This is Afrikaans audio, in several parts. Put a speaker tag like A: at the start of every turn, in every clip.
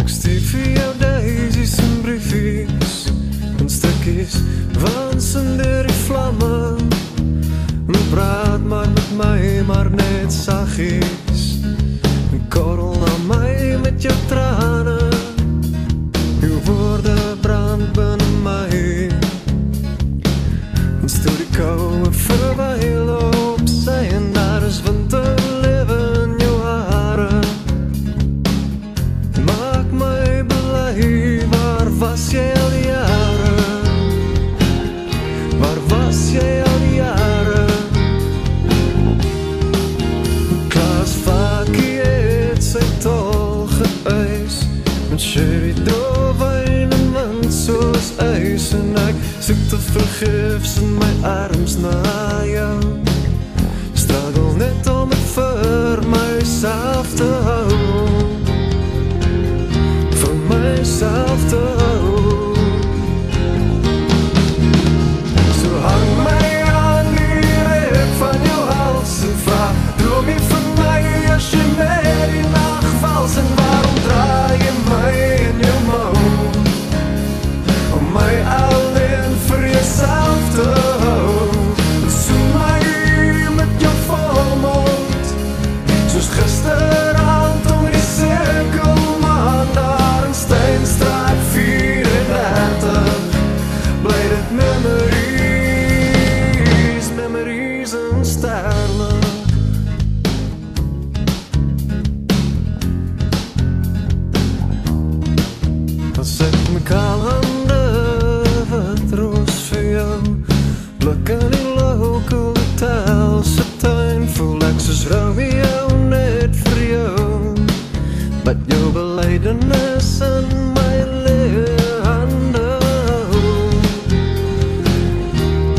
A: Stuur vir jou daisies en briefies en stukkies van sonder die vlamme. Praat maar met my, maar net saggies. En korrel na my met jou trane. Jou woorde brand binne my. En stoor die koue verby loop sy en daar is winterlewe in jou hare. Maak my bly, waar was jy al die jare? Waar was jy al die jare? Klaas Vakkie het sy tol geëis met sherry droewyn en wind soos ys en ek soek te vergifs in my arms na jou. Struggle net om het vir myself te hou, vir myself te hou. So hang my aan die rep van jou hals en vraag, droom jy van my as jy met die nacht vals en waarom draai jy my in jou mou? Om my alleen vir jouself te hou. Soen my met jou volmond, soos gisteravond om die cirkelmaan daar in Steinstraat 34. Bly dit memories en sterle. As ek my kaal hande wat roos vir jou, blik in die local hotel se tuin, voel ek soos Romeo net vir jou, met jou belydenis in my leë hande hou,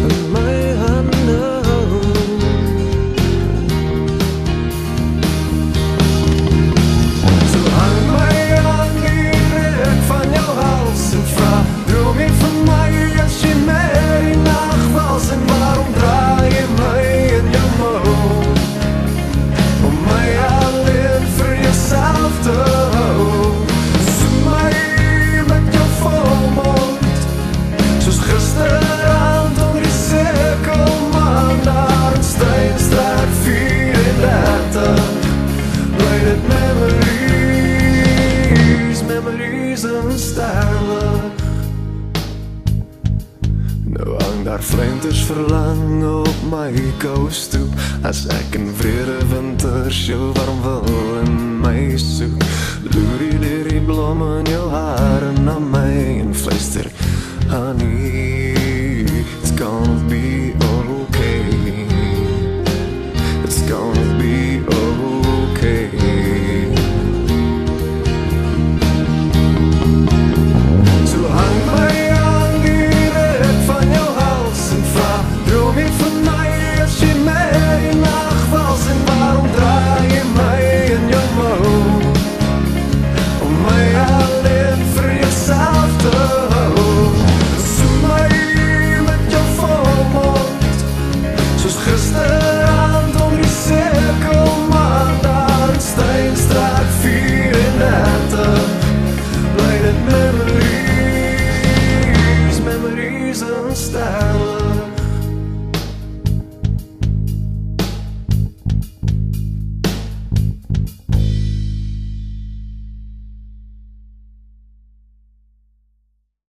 A: in my hande hou. So hang my aan die rek van jou hals en vraag, droom jy van my as jy met die nacht vals en waarom draai jy my in jou mou? Om my alleen vir jouself te hou. Soen my met jou volmond, soos gisteravond om die cirkelmaan daar in Steinstraat 34. Bly dit memories en sterle. Nou hang daar flinters verlang op my koue stoep, as ek in vrede winters jou warm wil in my soek. Loer die blomme in jou haar en na my en fluister, honey,